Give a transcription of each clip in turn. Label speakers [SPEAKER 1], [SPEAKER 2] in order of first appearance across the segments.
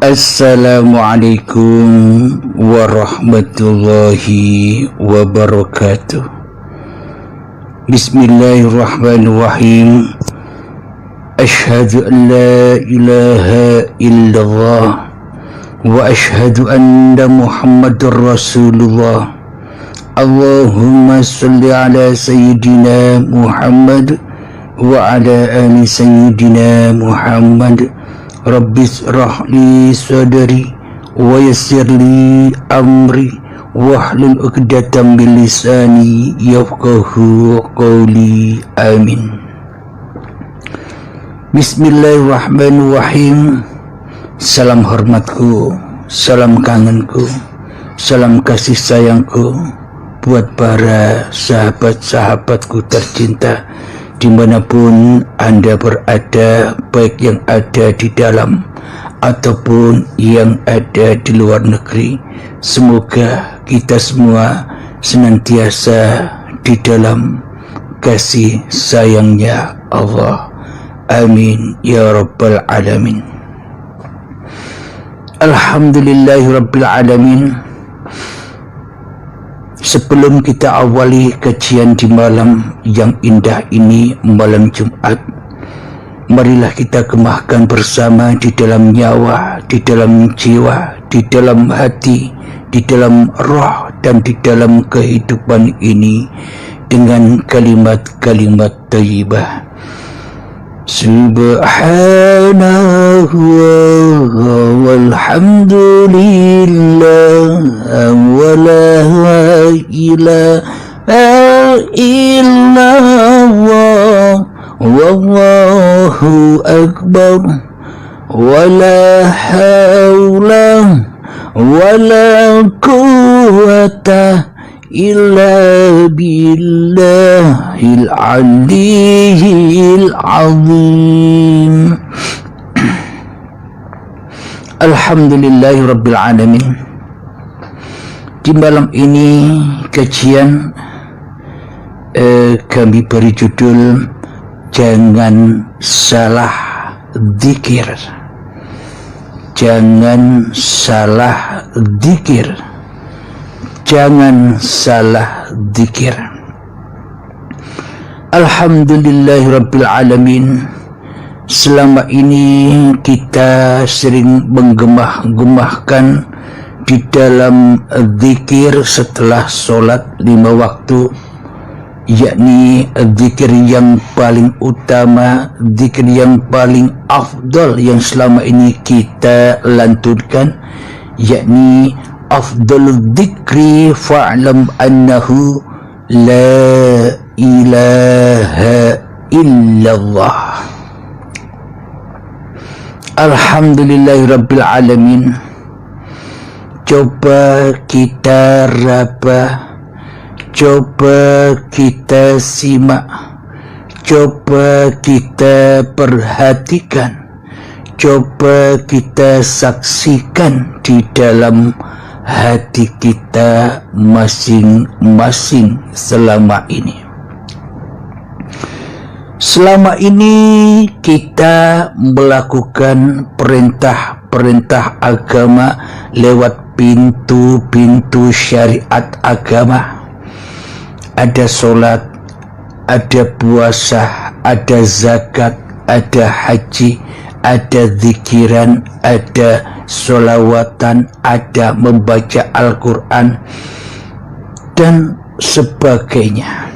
[SPEAKER 1] Assalamualaikum warahmatullahi wabarakatuh. Bismillahirrahmanirrahim. Ashhadu an la ilaha illallah wa ashhadu anna Muhammadar Rasulullah. Allahumma salli ala sayyidina Muhammad wa ala ali sayyidina Muhammad. Rabbis rahli sadri wa yassirli amri wahlul 'uqdatam min lisani yafqahu qawli. Amin. Bismillahirrahmanirrahim. Salam hormatku, salam kangenku, salam kasih sayangku buat para sahabat-sahabatku tercinta dimanapun Anda berada, baik yang ada di dalam ataupun yang ada di luar negeri. Semoga kita semua senantiasa di dalam kasih sayangnya Allah. Amin ya rabbal alamin. Alhamdulillahi rabbil alamin. Sebelum kita awali kajian di malam yang indah ini, malam Jumat, marilah kita gemahkan bersama di dalam nyawa, di dalam jiwa, di dalam hati, di dalam roh, dan di dalam kehidupan ini dengan kalimat-kalimat thayyibah. Subhanallah walhamdulillah wa la ilaha illallah wallahu akbar wa la hawla wa la quwwata illa billahil aliyyil azim. Alhamdulillahi rabbil alamin. Di malam ini kajian kami beri judul Jangan Salah Dzikir. Jangan salah dzikir. Jangan salah dzikir. Alhamdulillahirabbil alamin. Selama ini kita sering menggemah-gemahkan di dalam dzikir setelah sholat 5 waktu, yakni dzikir yang paling utama, dzikir yang paling afdal yang selama ini kita lantunkan, yakni afdalul dzikri fa'lam annahu la ilaha illallah. Alhamdulillahi rabbil alamin. Coba kita raba, coba kita simak, coba kita perhatikan, coba kita saksikan di dalam hati kita masing-masing selama ini. Selama ini kita melakukan perintah-perintah agama lewat pintu-pintu syariat agama. Ada sholat, ada puasa, ada zakat, ada haji, ada zikiran, ada sholawatan, ada membaca Al-Quran, dan sebagainya.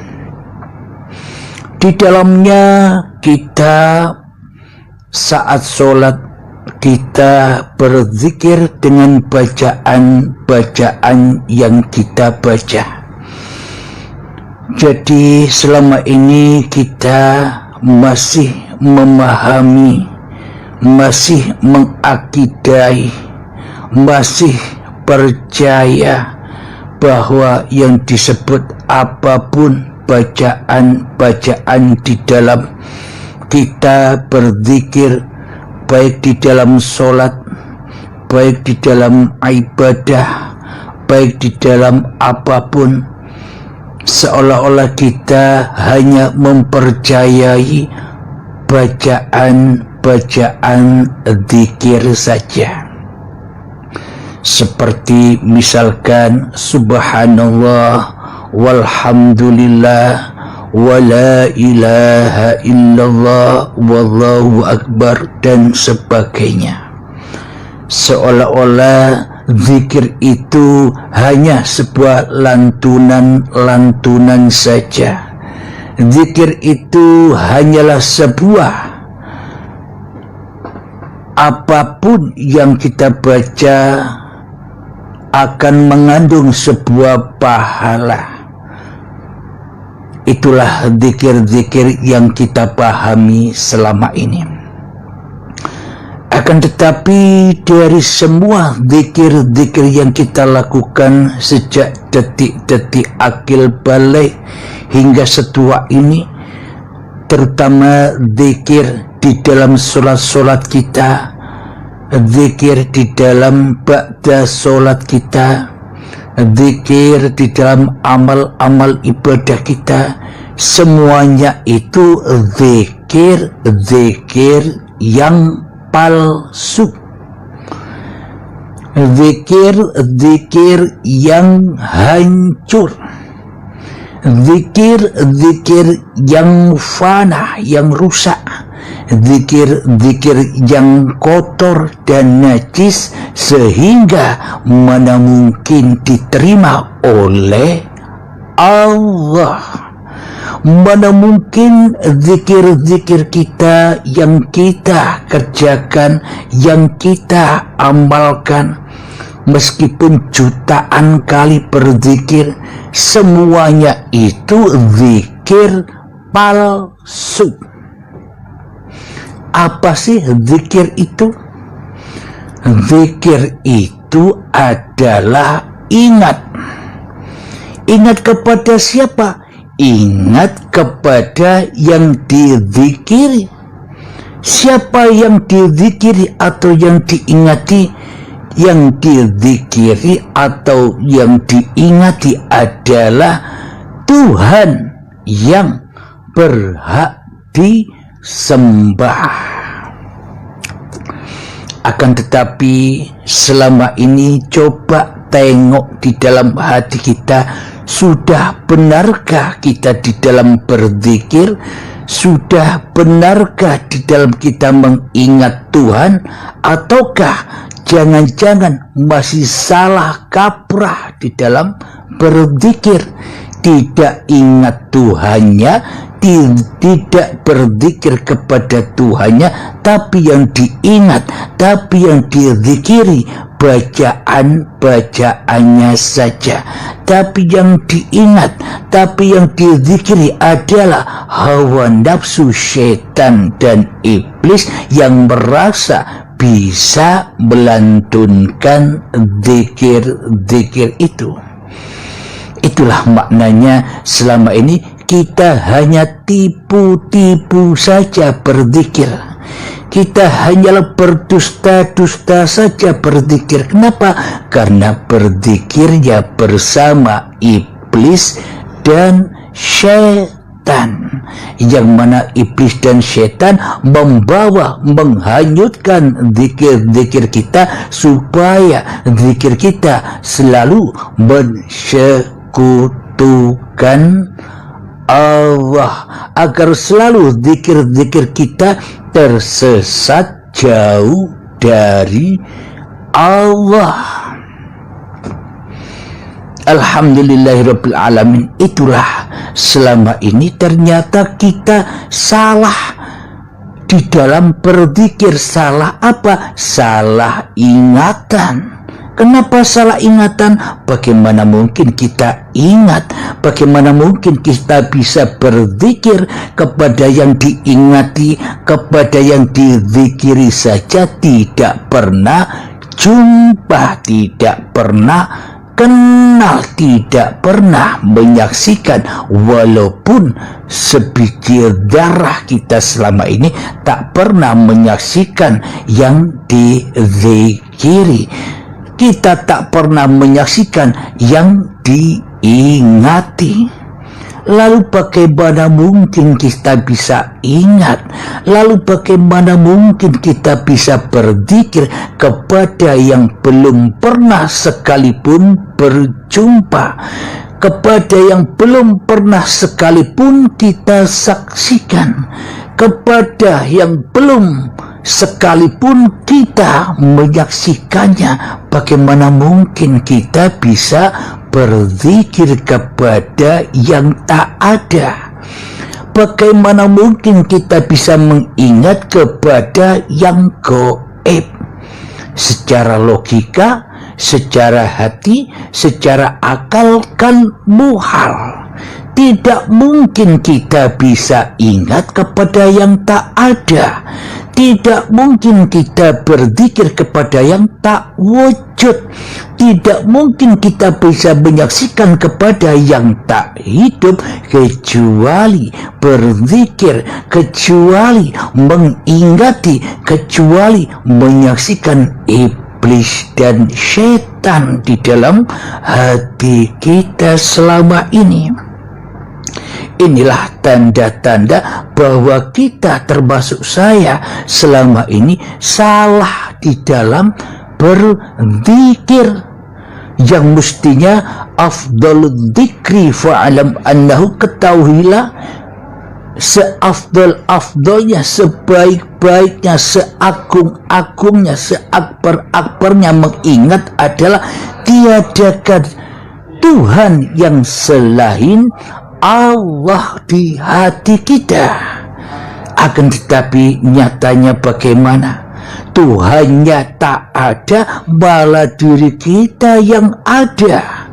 [SPEAKER 1] Di dalamnya kita saat sholat kita berzikir dengan bacaan-bacaan yang kita baca. Jadi selama ini kita masih memahami, masih mengakidai, masih percaya bahwa yang disebut apapun bacaan-bacaan di dalam kita berzikir, baik di dalam sholat, baik di dalam ibadah, baik di dalam apapun, seolah-olah kita hanya mempercayai bacaan-bacaan zikir saja. seperti misalkan subhanallah, walhamdulillah, wala ilaha illallah, wallahu akbar, dan sebagainya. Seolah-olah zikir itu hanya sebuah lantunan saja. Zikir itu hanyalah sebuah, apapun yang kita baca akan mengandung sebuah pahala. Itulah zikir-zikir yang kita pahami selama ini. Akan tetapi dari semua zikir-zikir yang kita lakukan sejak detik-detik akil balik hingga setua ini, terutama zikir di dalam solat-solat kita, zikir di dalam ba'da solat kita, zikir di dalam amal-amal ibadah kita, semuanya itu zikir-zikir yang palsu, zikir-zikir yang hancur, zikir-zikir yang fana, yang rusak, zikir-zikir yang kotor dan najis, sehingga mana mungkin diterima oleh Allah. Mana mungkin zikir-zikir kita yang kita kerjakan, yang kita amalkan, meskipun jutaan kali berzikir, semuanya itu zikir palsu. Apa sih zikir itu? Zikir itu adalah ingat. Ingat kepada siapa? Ingat kepada yang dizikiri. Siapa yang dizikiri atau yang diingati? Yang dizikiri atau yang diingati adalah Tuhan yang berhak disembah. Akan tetapi selama ini coba tengok di dalam hati kita. Sudah benarkah kita di dalam berzikir? Sudah benarkah di dalam kita mengingat Tuhan? Ataukah jangan-jangan masih salah kaprah di dalam berzikir? Tidak ingat Tuhannya, tidak berzikir kepada Tuhannya, tapi yang diingat, tapi yang dizikiri bacaan-bacaannya saja. Tapi yang diingat, tapi yang dizikiri adalah hawa nafsu syaitan dan iblis yang merasa bisa melantunkan zikir-zikir itu. Itulah maknanya selama ini kita hanya tipu-tipu saja berzikir. Kita hanyalah berdusta-dusta saja berzikir. Kenapa? Karena berzikirnya bersama iblis dan syaitan, yang mana iblis dan syaitan membawa, menghanyutkan zikir-zikir kita, supaya zikir kita selalu mensekutukan Allah, agar selalu zikir-zikir kita tersesat jauh dari Allah. Alhamdulillahirabbil alamin. Itulah selama ini ternyata kita salah di dalam berzikir. Salah apa? Salah ingatan. Kenapa salah ingatan? Bagaimana mungkin kita ingat? Bagaimana mungkin kita bisa berzikir kepada yang diingati, kepada yang dizikiri saja tidak pernah jumpa, tidak pernah kenal, tidak pernah menyaksikan, walaupun sebiji darah kita selama ini tak pernah menyaksikan yang dizikiri. Kita tak pernah menyaksikan yang diingati. Lalu bagaimana mungkin kita bisa ingat? Lalu bagaimana mungkin kita bisa berzikir kepada yang belum pernah sekalipun berjumpa, kepada yang belum pernah sekalipun kita saksikan, kepada yang belum sekalipun kita menyaksikannya? Bagaimana mungkin kita bisa berzikir kepada yang tak ada? Bagaimana mungkin kita bisa mengingat kepada yang gaib? Secara logika, secara hati, secara akal kan muhal. Tidak mungkin kita bisa ingat kepada yang tak ada. Tidak mungkin kita berzikir kepada yang tak wujud. Tidak mungkin kita bisa menyaksikan kepada yang tak hidup, kecuali berzikir, kecuali mengingati, kecuali menyaksikan iblis dan setan di dalam hati kita selama ini. Inilah tanda-tanda bahwa kita, termasuk saya, selama ini salah di dalam berzikir. Yang mestinya afdalul dzikri fa'alam annahu, ketahuilah seafdal-afdalnya, sebaik-baiknya, seagung-agungnya, seakbar-akbarnya mengingat adalah tiadakan Tuhan yang selain Allah di hati kita. Akan tetapi nyatanya bagaimana? Tuhannya tak ada, malah diri kita yang ada.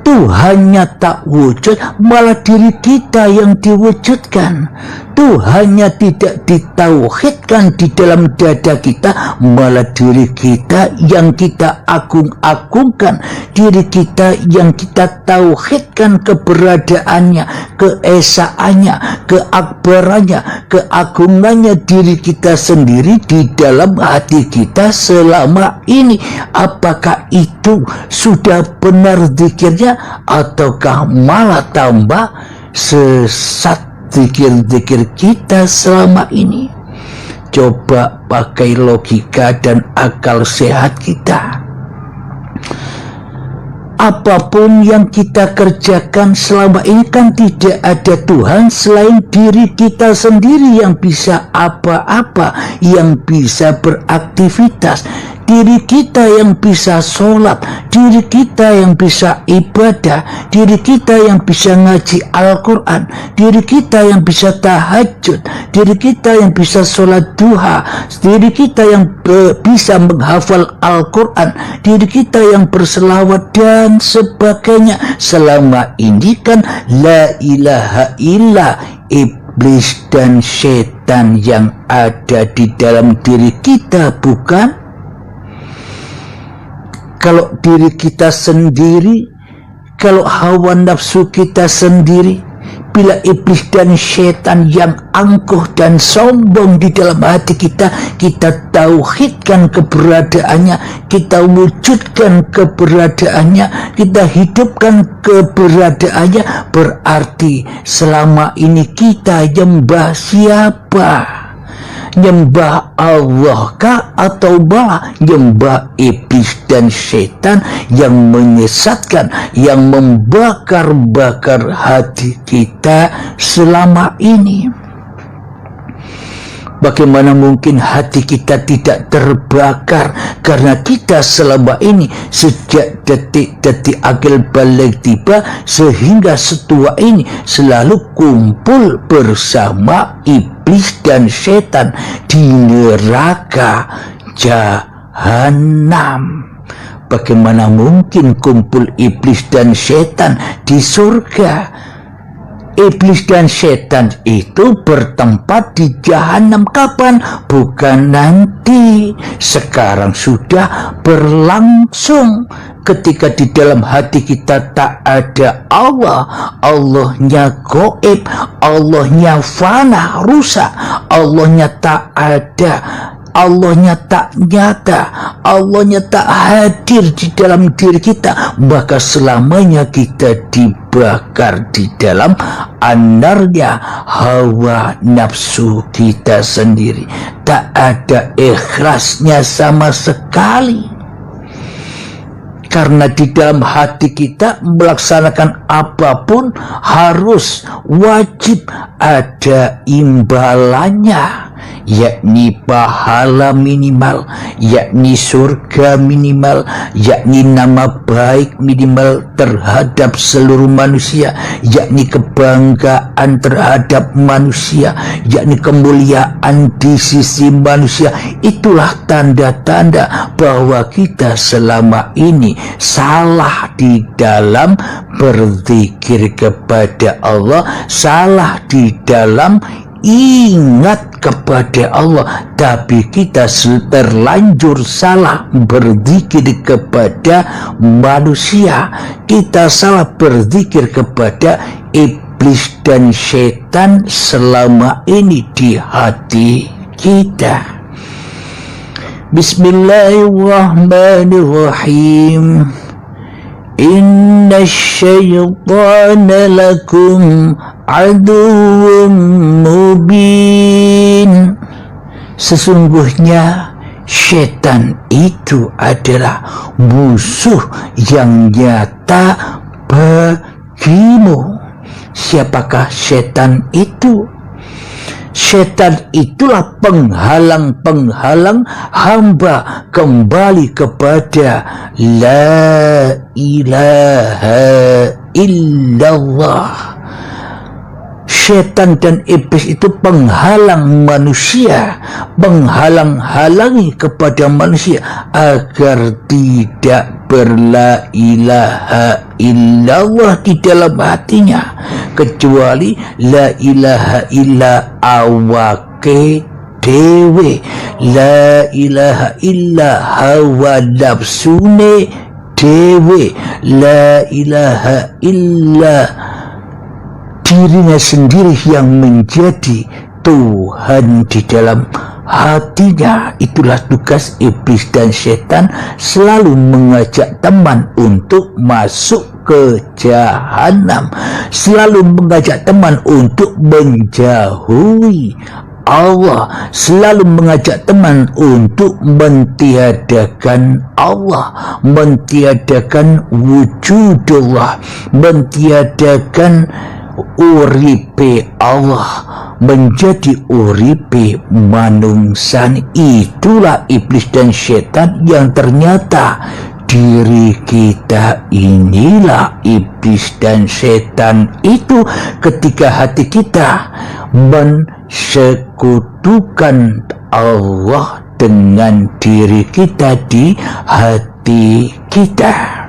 [SPEAKER 1] Tuhannya tak wujud, malah diri kita yang diwujudkan. Tuhannya tidak ditauhidkan di dalam dada kita, malah diri kita yang kita agung-agungkan, diri kita yang kita tauhidkan keberadaannya, keesaannya, keakbarannya, keagungannya diri kita sendiri di dalam hati kita selama ini. Apakah itu sudah benar zikirnya, ataukah malah tambah sesat zikir-zikir kita selama ini? Coba pakai logika dan akal sehat kita. Apapun yang kita kerjakan selama ini kan tidak ada Tuhan selain diri kita sendiri yang bisa apa-apa, yang bisa beraktivitas. Diri kita yang bisa sholat, diri kita yang bisa ibadah, diri kita yang bisa ngaji Al-Quran, diri kita yang bisa tahajud, diri kita yang bisa sholat duha, diri kita yang bisa menghafal Al-Quran, diri kita yang berselawat dan sebagainya. Selama ini kan la ilaha illa iblis dan setan yang ada di dalam diri kita, bukan? Kalau diri kita sendiri, kalau hawa nafsu kita sendiri, bila iblis dan setan yang angkuh dan sombong di dalam hati kita, kita tauhidkan keberadaannya, kita wujudkan keberadaannya, kita hidupkan keberadaannya, berarti selama ini kita nyembah siapa? Nyembah Allah kah, atau malah nyembah iblis dan setan yang menyesatkan, yang membakar-bakar hati kita selama ini? Bagaimana mungkin hati kita tidak terbakar karena kita selama ini sejak detik-detik akil balik tiba sehingga setua ini selalu kumpul bersama iblis dan setan di neraka jahanam. Bagaimana mungkin kumpul iblis dan setan di surga? Iblis dan setan itu bertempat di jahanam kapan? Bukan nanti, sekarang sudah berlangsung. Ketika di dalam hati kita tak ada Allah, Allahnya gaib, Allahnya fana, rusak, Allahnya tak ada, Allahnya tak nyata, Allahnya tak hadir di dalam diri kita, maka selamanya kita terbakar di dalam anarnya hawa nafsu kita sendiri. Tak ada ikhlasnya sama sekali. Karena di dalam hati kita melaksanakan apapun harus wajib ada imbalannya, yakni pahala minimal, yakni surga minimal, yakni nama baik minimal terhadap seluruh manusia, yakni kebanggaan terhadap manusia, yakni kemuliaan di sisi manusia. Itulah tanda-tanda bahwa kita selama ini salah di dalam berzikir kepada Allah, salah di dalam ingat kepada Allah, tapi kita terlanjur salah berzikir kepada manusia. Kita salah berzikir kepada iblis dan setan selama ini di hati kita. Bismillahirrahmanirrahim. Inna syaitana lakum aduwwun mubin. Sesungguhnya setan itu adalah musuh yang nyata bagimu. Siapakah setan itu? Setan itulah penghalang-penghalang hamba kembali kepada la ilaha illallah. Setan dan iblis itu penghalang manusia, menghalang-halangi kepada manusia agar tidak berla ilaha illallah di dalam hatinya, kecuali la ilaha illa awake dewe, la ilaha illa hawa nafsune dewe, la ilaha illa dirinya sendiri yang menjadi Tuhan di dalam hatinya. Itulah tugas iblis dan setan, selalu mengajak teman untuk masuk ke jahanam, selalu mengajak teman untuk menjauhi Allah, selalu mengajak teman untuk mentiadakan Allah, mentiadakan wujudullah, mentiadakan uripe Allah, menjadi uripe manungsan. Itulah iblis dan setan yang ternyata diri kita inilah iblis dan setan itu ketika hati kita mensekutukan Allah dengan diri kita di hati kita.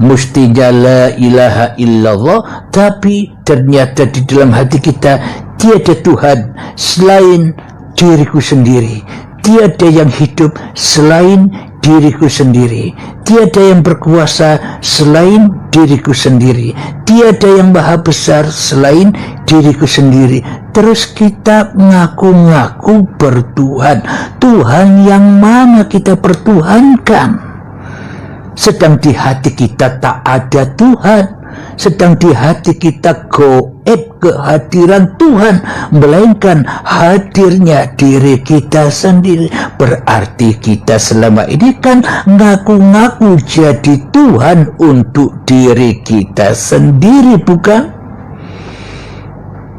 [SPEAKER 1] Mestinya la ilaha illallah, tapi ternyata di dalam hati kita tiada Tuhan selain diriku sendiri, tiada yang hidup selain diriku sendiri, tiada yang berkuasa selain diriku sendiri, tiada yang maha besar selain diriku sendiri. Terus kita ngaku-ngaku bertuhan. Tuhan yang mana kita pertuhankan? Sedang di hati kita tak ada Tuhan, sedang di hati kita goib kehadiran Tuhan, melainkan hadirnya diri kita sendiri. Berarti kita selama ini kan ngaku-ngaku jadi Tuhan untuk diri kita sendiri, bukan?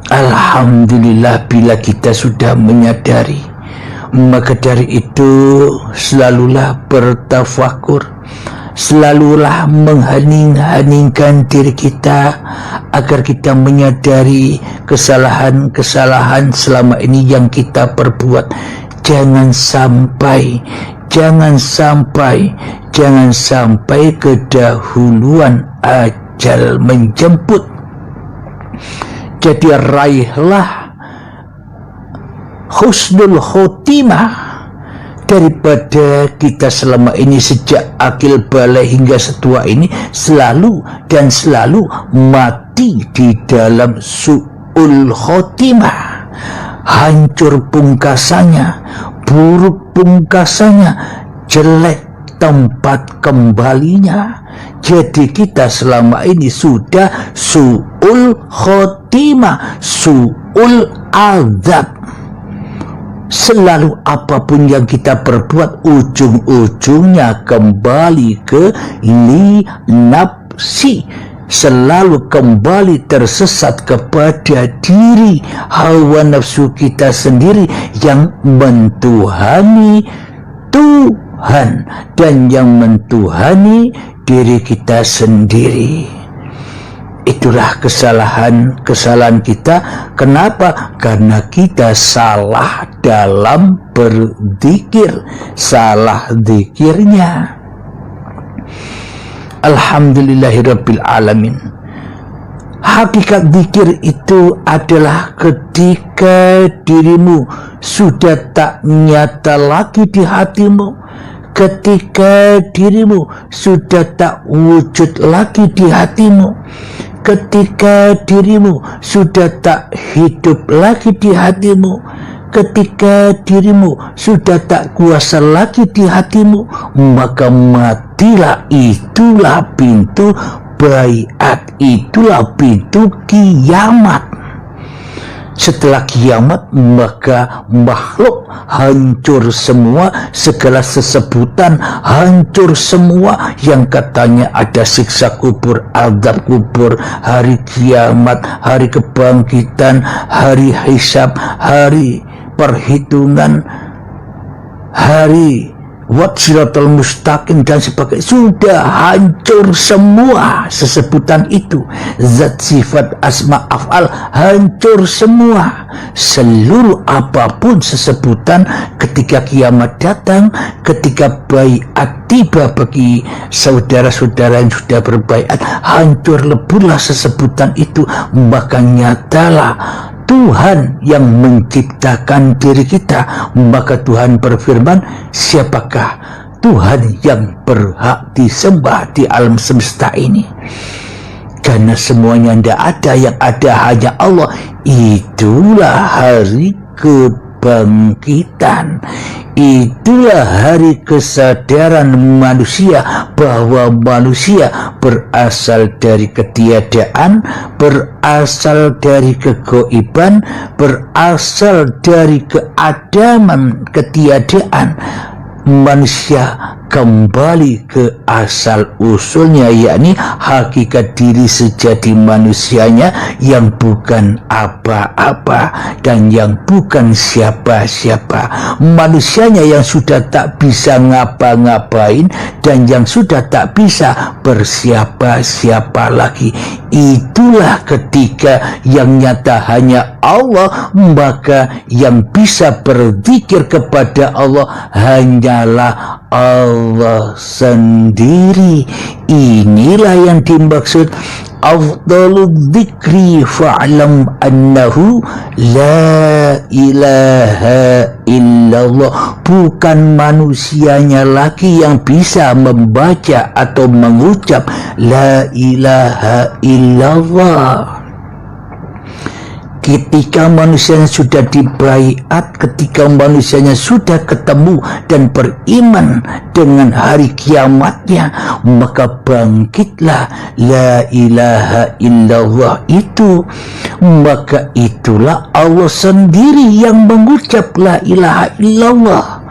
[SPEAKER 1] Alhamdulillah bila kita sudah menyadari, maka dari itu selalulah bertafakur, selalulah menghening-heningkan diri kita agar kita menyadari kesalahan-kesalahan selama ini yang kita perbuat. Jangan sampai kedahuluan ajal menjemput. Jadi raihlah husnul khotimah daripada kita selama ini sejak akil balik hingga setua ini selalu mati di dalam su'ul khotimah, hancur pungkasannya, buruk pungkasannya, jelek tempat kembalinya. Jadi kita selama ini sudah su'ul khotimah, su'ul azab. Selalu apapun yang kita perbuat, ujung-ujungnya kembali ke li nafsi, selalu kembali tersesat kepada diri hawa nafsu kita sendiri yang mentuhani Tuhan dan yang mentuhani diri kita sendiri. Itulah kesalahan kita. Kenapa? Karena kita salah dalam berzikir, salah zikirnya. Alhamdulillahirabbil alamin. Hakikat zikir itu adalah ketika dirimu sudah tak nyata lagi di hatimu, ketika dirimu sudah tak wujud lagi di hatimu, ketika dirimu sudah tak hidup lagi di hatimu, ketika dirimu sudah tak kuasa lagi di hatimu, maka matilah. Itulah pintu baiat, itulah pintu kiamat. Setelah kiamat, maka makhluk hancur semua, segala sesebutan hancur semua. Yang katanya ada siksa kubur, azab kubur, hari kiamat, hari kebangkitan, hari hisab, hari perhitungan, hari Siratal mustaqim dan sebagainya, sudah hancur semua sesebutan itu. Zat, sifat, asma, af'al hancur semua. Seluruh apapun sesebutan ketika kiamat datang, ketika baiat tiba bagi saudara-saudara yang sudah berbaiat, hancur leburlah sesebutan itu. Maka nyatalah Tuhan yang menciptakan diri kita. Maka Tuhan berfirman, siapakah Tuhan yang berhak disembah di alam semesta ini? Karena semuanya tidak ada, yang ada hanya Allah. Itulah hari kebangkitan. Itulah hari kesadaran manusia bahwa manusia berasal dari ketiadaan, berasal dari kegoiban, berasal dari keadaman ketiadaan. Manusia kembali ke asal usulnya, yakni hakikat diri sejati manusianya yang bukan apa-apa dan yang bukan siapa-siapa. Manusianya yang sudah tak bisa ngapa-ngapain dan yang sudah tak bisa bersiapa-siapa lagi. Itulah ketika yang nyata hanya Allah, maka yang bisa berzikir kepada Allah hanyalah Allah sendiri. Inilah yang dimaksud afdalul dzikri fa'lam annahu la ilaha illallah. Bukan manusianya lagi yang bisa membaca atau mengucap la ilaha illallah. Ketika manusianya sudah dibaiat, ketika manusianya sudah ketemu dan beriman dengan hari kiamatnya, maka bangkitlah la ilaha illallah itu. Maka itulah Allah sendiri yang mengucap la ilaha illallah.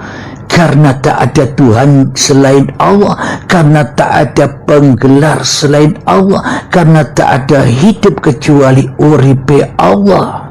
[SPEAKER 1] Karena tak ada Tuhan selain Allah, karena tak ada penggelar selain Allah, karena tak ada hidup kecuali uripe Allah.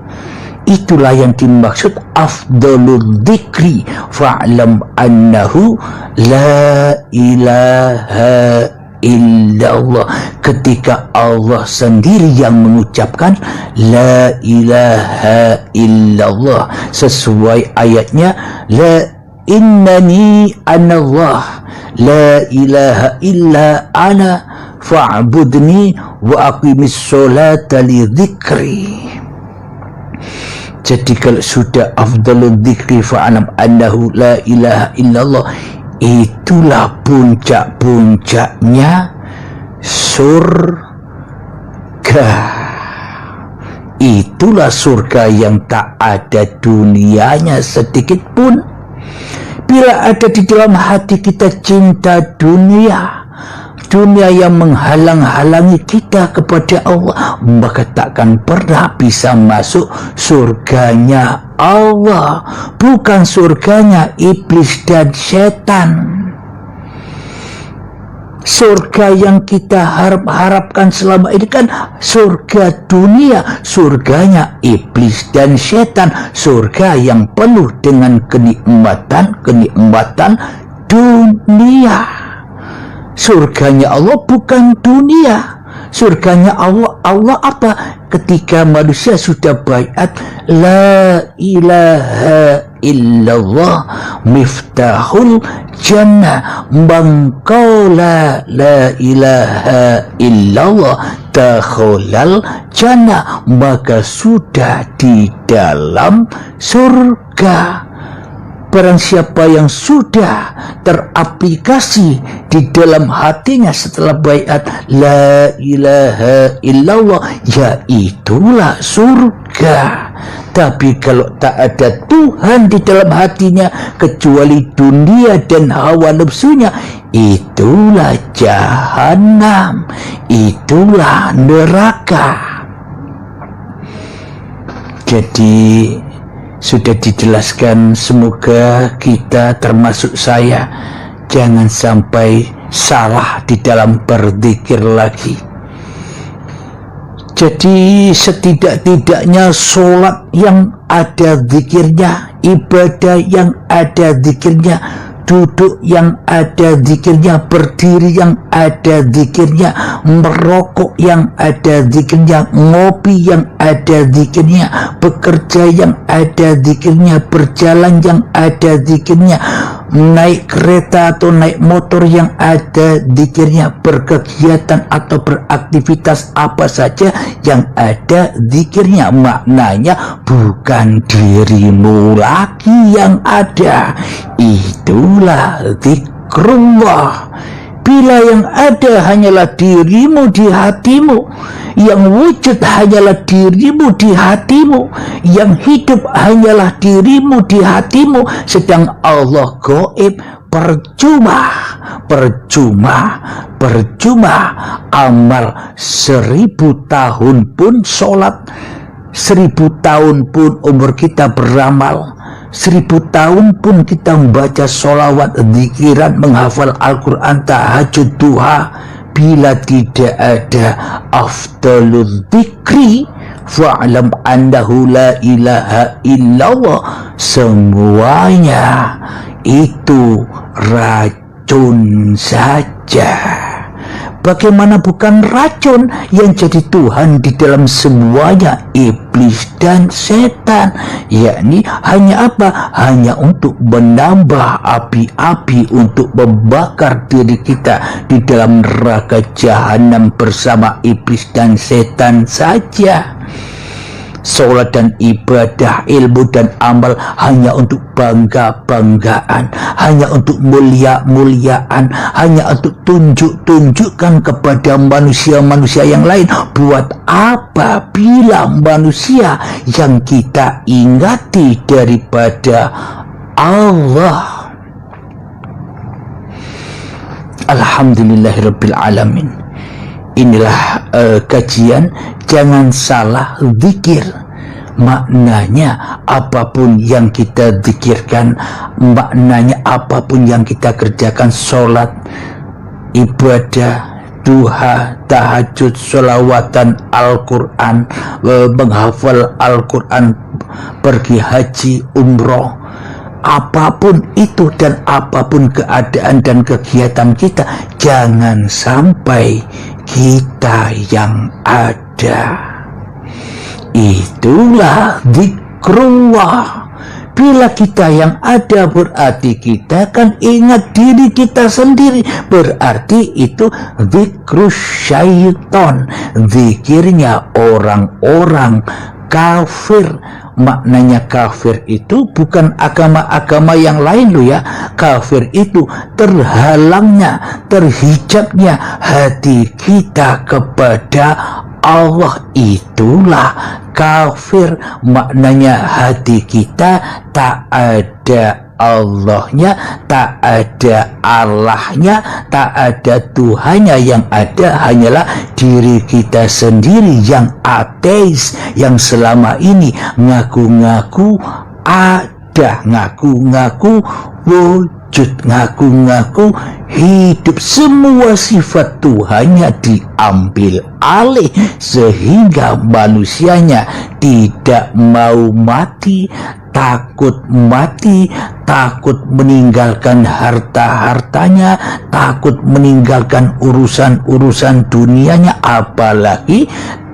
[SPEAKER 1] Itulah yang dimaksud afdalul dzikri fa'lam annahu la ilaha illallah. Ketika Allah sendiri yang mengucapkan la ilaha illallah sesuai ayatnya, la innani anallah la ilaha illa ana fa'budni wa aqimis sholata li dzikri. Jadi kalau sudah afdalul dzikri fa'alam annahu la ilaha illallah, itulah puncak-puncaknya surga. Itulah surga yang tak ada dunianya sedikit pun. Bila ada di dalam hati kita cinta dunia, dunia yang menghalang-halangi kita kepada Allah, maka takkan pernah bisa masuk surganya Allah, bukan surganya iblis dan setan. Surga yang kita harapkan selama ini kan surga dunia, surganya iblis dan setan, surga yang penuh dengan kenikmatan dunia. Surganya Allah bukan dunia. Surganya Allah apa? Ketika manusia sudah baiat la ilaha illallah miftahul jannah, mangqala la ilaha illallah takhulal jannah, maka sudah di dalam surga. Barang siapa yang sudah teraplikasi di dalam hatinya setelah baiat la ilaha illallah, ya itulah surga. Tapi kalau tak ada Tuhan di dalam hatinya kecuali dunia dan hawa nafsunya, itulah jahanam, itulah neraka. Jadi sudah dijelaskan, semoga kita termasuk saya jangan sampai salah di dalam berzikir lagi. Jadi setidak-tidaknya sholat yang ada zikirnya, ibadah yang ada zikirnya, duduk yang ada zikirnya, berdiri yang ada zikirnya, merokok yang ada zikirnya, ngopi yang ada zikirnya, bekerja yang ada zikirnya, berjalan yang ada zikirnya, naik kereta atau naik motor yang ada zikirnya, berkegiatan atau beraktivitas apa saja yang ada zikirnya. Maknanya bukan dirimu lagi yang ada, itulah zikrullah. Bila yang ada hanyalah dirimu di hatimu, yang wujud hanyalah dirimu di hatimu, yang hidup hanyalah dirimu di hatimu, sedang Allah gaib, percuma amal 1000 tahun pun sholat, 1000 tahun pun umur kita beramal, 1000 tahun pun kita membaca sholawat, zikiran, menghafal Al-Quran, tahajud, duha, bila tidak ada afdalul dzikri fa'lam annahu la ilaha illallah, semuanya itu racun saja. Bagaimana bukan racun? Yang jadi Tuhan di dalam semuanya iblis dan setan, yakni hanya apa? Hanya untuk menambah api-api, untuk membakar diri kita di dalam neraka jahanam bersama iblis dan setan saja. Sholat dan ibadah, ilmu dan amal hanya untuk bangga-banggaan, hanya untuk mulia-muliaan, hanya untuk tunjuk-tunjukkan kepada manusia-manusia yang lain. Buat apa bila manusia yang kita ingati daripada Allah? Alhamdulillahirabbil alamin. Inilah kajian jangan salah zikir. Maknanya apapun yang kita zikirkan, maknanya apapun yang kita kerjakan, sholat, ibadah, duha, tahajud, sholawatan, Al-Quran, menghafal Al-Quran, pergi haji, umroh, apapun itu dan apapun keadaan dan kegiatan kita, jangan sampai kita yang ada. Itulah zikrullah. Bila kita yang ada, berarti kita kan ingat diri kita sendiri, berarti itu zikrus syaiton, zikirnya orang-orang kafir. Maknanya kafir itu bukan agama-agama yang lain loh ya. Kafir itu terhalangnya, terhijabnya hati kita kepada Allah, itulah kafir. Maknanya hati kita tak ada Allahnya, tak ada Allahnya, tak ada Tuhannya. Yang ada hanyalah diri kita sendiri yang ateis, yang selama ini ngaku-ngaku ada, ngaku-ngaku wujud, ngaku-ngaku hidup. Semua sifat Tuhannya diambil alih sehingga manusianya tidak mau mati, takut mati, takut meninggalkan harta-hartanya, takut meninggalkan urusan-urusan dunianya, apalagi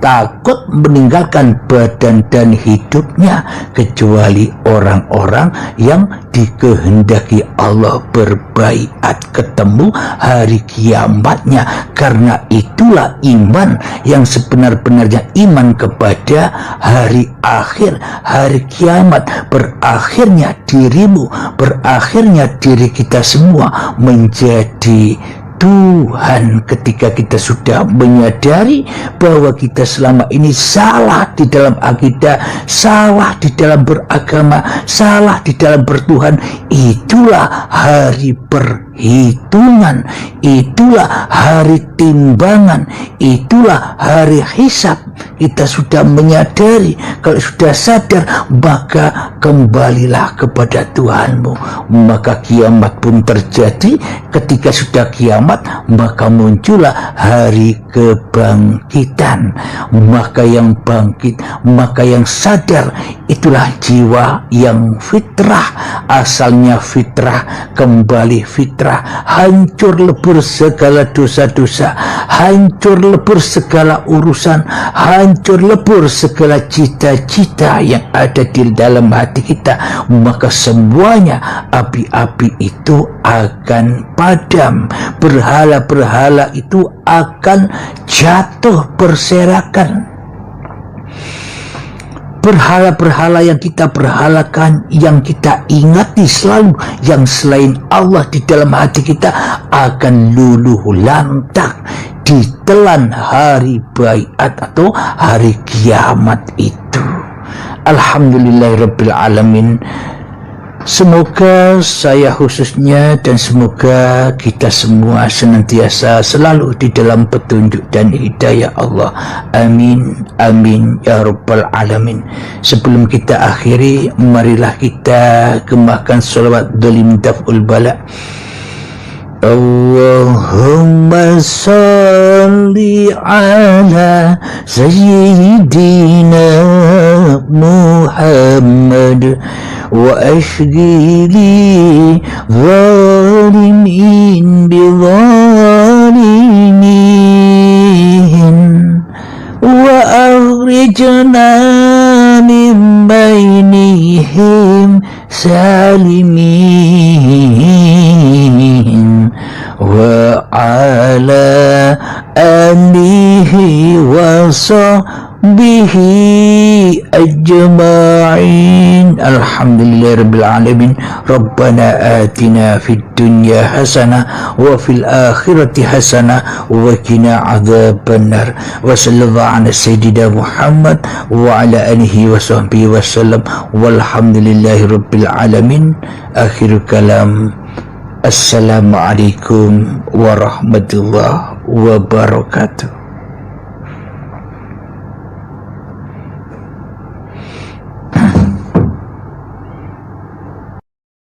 [SPEAKER 1] takut meninggalkan badan dan hidupnya, kecuali orang-orang yang dikehendaki Allah berbaiat ketemu hari kiamatnya. Karena itulah iman yang sebenar-benarnya, iman kepada hari akhir, hari kiamat. Berakhirnya dirimu, berakhirnya diri kita semua menjadi Tuhan ketika kita sudah menyadari bahwa kita selama ini salah di dalam akidah, salah di dalam beragama, salah di dalam bertuhan. Itulah hari perhitungan, itulah hari timbangan, itulah hari hisab. Kita sudah menyadari, kalau sudah sadar, maka kembalilah kepada Tuhanmu. Maka kiamat pun terjadi. Ketika sudah kiamat, maka muncullah hari kebangkitan. Maka yang bangkit, maka yang sadar, itulah jiwa yang fitrah. Asalnya fitrah, kembali fitrah. Hancur lebur segala dosa-dosa, hancur lebur segala urusan, hancur lebur segala cita-cita yang ada di dalam hati kita. Maka semuanya, api-api itu akan padam, berhala-berhala itu akan jatuh berserakan. Berhala-berhala yang kita berhalakan, yang kita ingati selalu, yang selain Allah di dalam hati kita, akan luluh lantak ditelan hari baiat atau hari kiamat itu. Alhamdulillahirabbil alamin. Semoga saya khususnya dan semoga kita semua senantiasa selalu di dalam petunjuk dan hidayah Allah. Amin, amin, ya rabbal alamin. Sebelum kita akhiri, marilah kita gemakan salawat dolim daf'ul bala. Allahumma salli ala Sayyidina Muhammad wa ashghili zalimin bi zalimin wa akhrijna min bainihim salimin wa ala alihi wa sahbihi ajma'in. Alhamdulillahirabbil alamin. Rabbana atina fid dunya hasanah wa fil akhirati hasanah wa qina adzabannar. Wa sallallahu ala sayyidina Muhammad wa ala alihi wa sahbihi wasallam. Walhamdulillahirabbil alamin. Akhir kalam. Assalamualaikum warahmatullahi wabarakatuh.